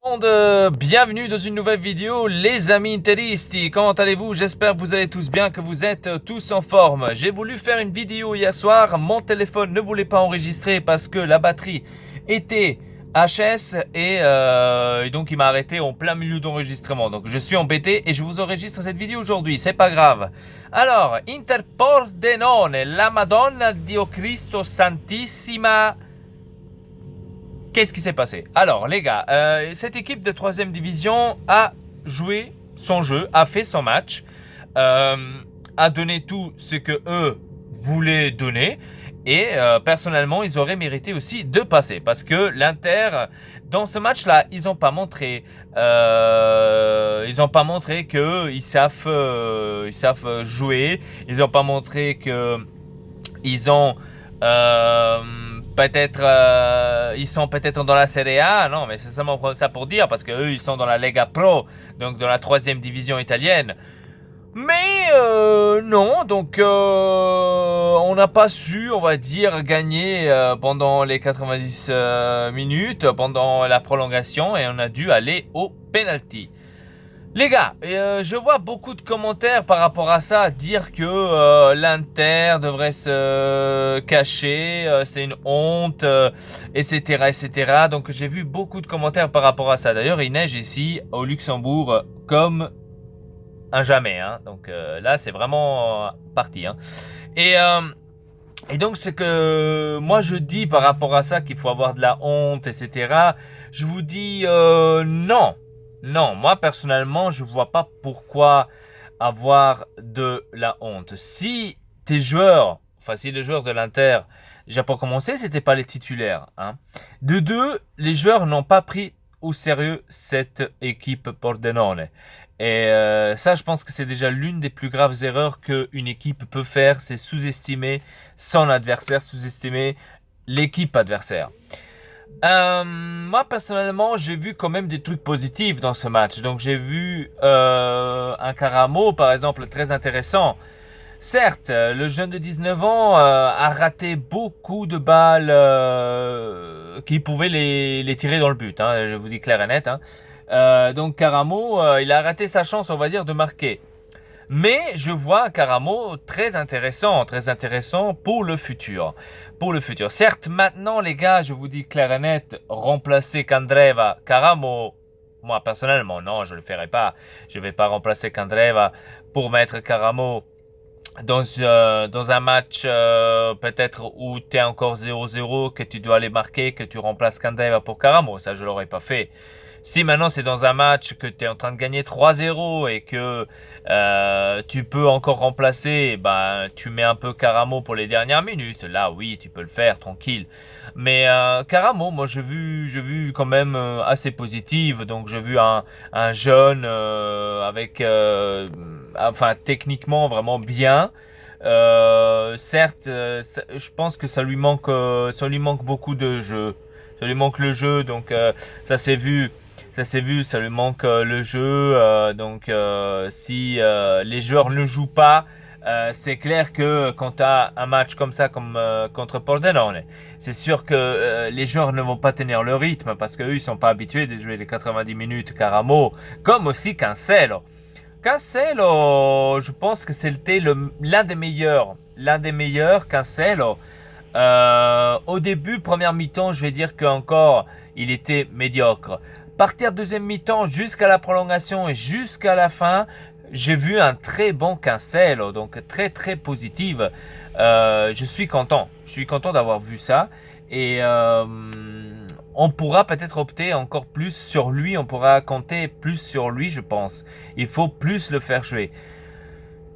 Bienvenue dans une nouvelle vidéo les amis interisti, comment allez-vous? J'espère que vous allez tous bien, que vous êtes tous en forme. J'ai voulu faire une vidéo hier soir, mon téléphone ne voulait pas enregistrer parce que la batterie était HS et donc il m'a arrêté en plein milieu d'enregistrement. Donc je suis embêté et je vous enregistre cette vidéo aujourd'hui, c'est pas grave. Alors, Inter Pordenone, la Madonna Dio Cristo Santissima. Qu'est-ce qui s'est passé? Alors les gars, cette équipe de 3ème division a joué son jeu, a fait son match, a donné tout ce que eux voulaient donner et personnellement ils auraient mérité aussi de passer parce que l'Inter dans ce match-là ils n'ont pas montré qu'ils savent jouer, ils n'ont pas montré que ils ont ils sont peut-être dans la Serie A, non, mais c'est seulement ça pour dire, parce qu'eux, ils sont dans la Lega Pro, donc dans la 3ème division italienne. Mais non, donc on n'a pas su, on va dire, gagner pendant les 90 minutes, pendant la prolongation, et on a dû aller au penalty. Les gars, je vois beaucoup de commentaires par rapport à ça, dire que l'Inter devrait se cacher, c'est une honte, etc., etc. Donc j'ai vu beaucoup de commentaires par rapport à ça. D'ailleurs, il neige ici au Luxembourg comme un jamais. Hein. Donc là, c'est vraiment parti. Hein. Et donc, c'est que moi, je dis par rapport à ça qu'il faut avoir de la honte, etc. Je vous dis non. Non, moi, personnellement, je vois pas pourquoi avoir de la honte. Si tes joueurs, enfin, si les joueurs de l'Inter, déjà pour commencer, c'était pas les titulaires. Hein. De deux, les joueurs n'ont pas pris au sérieux cette équipe Pordenone. Et ça, je pense que c'est déjà l'une des plus graves erreurs qu'une équipe peut faire, c'est sous-estimer son adversaire, sous-estimer l'équipe adversaire. Moi, personnellement, j'ai vu quand même des trucs positifs dans ce match. Donc, j'ai vu un Caramo, par exemple, très intéressant. Certes, le jeune de 19 ans a raté beaucoup de balles qui pouvaient les tirer dans le but. Hein, je vous dis clair et net. Hein. Donc Caramo, il a raté sa chance, on va dire, de marquer. Mais je vois un Caramo très intéressant pour le futur. Pour le futur. Certes, maintenant, les gars, je vous dis clair et net, remplacer Candreva, Caramo, moi personnellement, non, je ne le ferai pas. Je ne vais pas remplacer Candreva pour mettre Caramo dans un match peut-être où tu es encore 0-0, que tu dois aller marquer, que tu remplaces Candreva pour Caramo. Ça, je ne l'aurais pas fait. Si maintenant c'est dans un match que tu es en train de gagner 3-0 et que tu peux encore remplacer, ben, tu mets un peu Caramo pour les dernières minutes. Là, oui, tu peux le faire, tranquille. Mais Caramo, moi, j'ai vu quand même assez positive. Donc, j'ai vu un jeune avec, enfin, techniquement vraiment bien. Certes, je pense que ça lui manque beaucoup de jeu. Ça lui manque le jeu, donc ça s'est vu. Ça lui manque le jeu. Donc, si les joueurs ne jouent pas, c'est clair que quand tu as un match comme ça, comme contre Pordenone, c'est sûr que les joueurs ne vont pas tenir le rythme parce qu'eux, ils sont pas habitués de jouer les 90 minutes Caramo, comme aussi Cancelo. Cancelo, je pense que c'était l'un des meilleurs, Cancelo. Au début, première mi-temps, je vais dire qu'encore, il était médiocre. Partir deuxième mi-temps jusqu'à la prolongation et jusqu'à la fin, j'ai vu un très bon Cancelo, donc très très positive. Je suis content d'avoir vu ça et on pourra peut-être opter encore plus sur lui, on pourra compter plus sur lui, je pense. Il faut plus le faire jouer.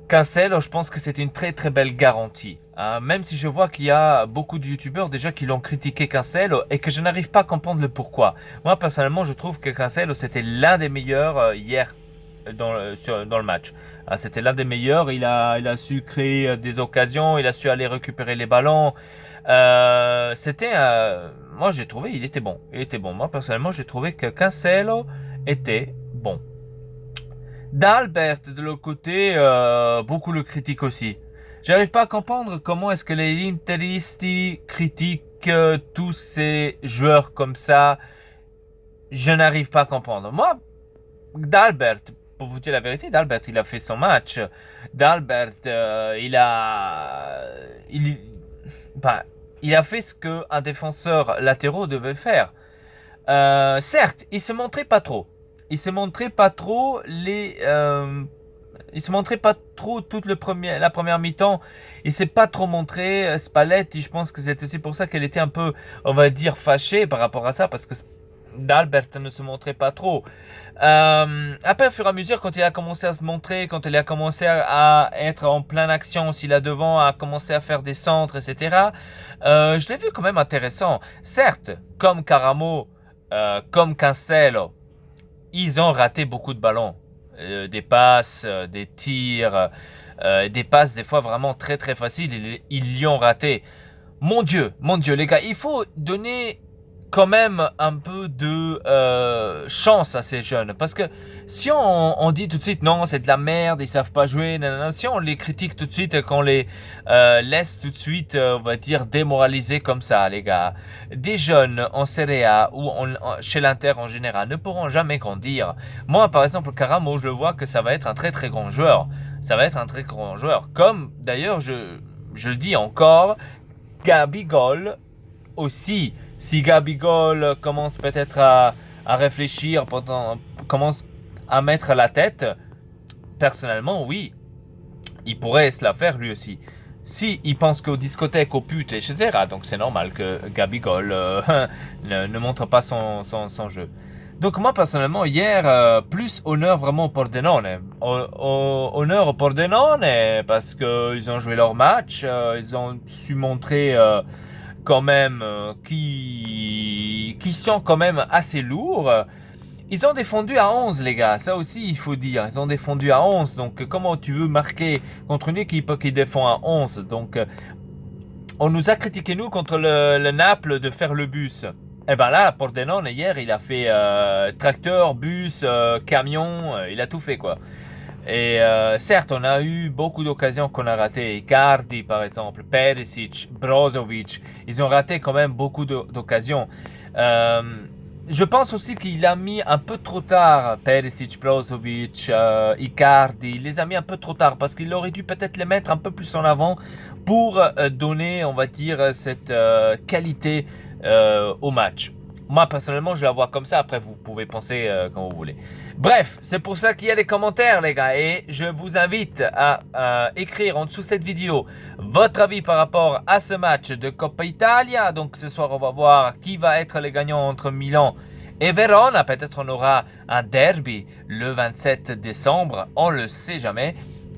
Cancelo, je pense que c'est une très très belle garantie. Hein. Même si je vois qu'il y a beaucoup de youtubeurs déjà qui l'ont critiqué Cancelo et que je n'arrive pas à comprendre le pourquoi. Moi personnellement, je trouve que Cancelo c'était l'un des meilleurs hier dans le match. Hein, c'était l'un des meilleurs. Il a su créer des occasions, il a su aller récupérer les ballons. Moi j'ai trouvé, il était bon. Moi personnellement, j'ai trouvé que Cancelo était bon. D'Albert, de l'autre côté, beaucoup le critiquent aussi. J'arrive pas à comprendre comment est-ce que les interisti critiquent tous ces joueurs comme ça. je n'arrive pas à comprendre. Moi, D'Albert, pour vous dire la vérité, D'Albert, il a fait son match. D'Albert, il, bah, il a fait ce qu'un défenseur latéraux devait faire. Certes, il se montrait pas trop. Il se montrait pas trop il se montrait pas trop toute la première mi-temps. Il s'est pas trop montré. Spalletti, je pense que c'est aussi pour ça qu'elle était un peu, on va dire, fâchée par rapport à ça, parce que D'Albert ne se montrait pas trop. Après, au fur et à mesure, quand il a commencé à se montrer, quand il a commencé à être en pleine action aussi là devant, à commencer à faire des centres, etc., je l'ai vu quand même intéressant. Certes, comme Caramo, comme Cancelo, ils ont raté beaucoup de ballons. Des passes, des tirs, des passes des fois vraiment très très faciles. Ils l'y ont raté. Mon Dieu, les gars, il faut donner quand même un peu de chance à ces jeunes. Parce que si on dit tout de suite non, c'est de la merde, ils savent pas jouer, nanana, si on les critique tout de suite, qu'on les laisse tout de suite, on va dire, démoraliser comme ça, les gars, des jeunes en Serie A ou chez l'Inter en général ne pourront jamais grandir. Moi, par exemple, Caramo, je vois que ça va être un très très grand joueur. Ça va être un très grand joueur. Comme d'ailleurs, je le dis encore, Gabigol aussi. Si Gabigol commence peut-être à réfléchir, commence à mettre la tête, personnellement, oui, il pourrait se la faire lui aussi. Si il pense qu'aux discothèques, aux putes, etc., donc c'est normal que Gabigol ne montre pas son jeu. Donc moi personnellement hier, plus honneur vraiment au Pordenone. Honneur au Pordenone parce qu'ils ont joué leur match, ils ont su montrer quand même qui sont quand même assez lourds. Ils ont défendu à 11 les gars, ça aussi il faut dire. Ils ont défendu à 11, donc comment tu veux marquer contre une équipe qui défend à 11? Donc on nous a critiqué nous contre le Naples de faire le bus. Et ben là, Pordenone hier il a fait tracteur, bus, camion, il a tout fait quoi. Et certes, on a eu beaucoup d'occasions qu'on a ratées. Icardi, par exemple, Perisic, Brozovic, ils ont raté quand même beaucoup d'occasions. Je pense aussi qu'il a mis un peu trop tard Perisic, Brozovic, Icardi. Il les a mis un peu trop tard parce qu'il aurait dû peut-être les mettre un peu plus en avant pour donner, on va dire, cette qualité au match. Moi, personnellement, je la vois comme ça. Après, vous pouvez penser comme vous voulez. Bref, c'est pour ça qu'il y a des commentaires, les gars. Et je vous invite à écrire en dessous de cette vidéo votre avis par rapport à ce match de Coppa Italia. Donc, ce soir, on va voir qui va être les gagnants entre Milan et Verona. Peut-être on aura un derby le 27 décembre. On ne le sait jamais.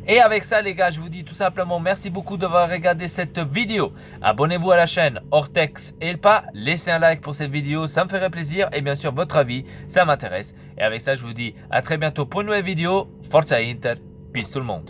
Et avec ça les gars, je vous dis tout simplement merci beaucoup d'avoir regardé cette vidéo. Abonnez-vous à la chaîne Ortex Elpa, laissez un like pour cette vidéo, ça me ferait plaisir. Et bien sûr votre avis, ça m'intéresse. Et avec ça je vous dis à très bientôt pour une nouvelle vidéo. Forza Inter, peace tout le monde.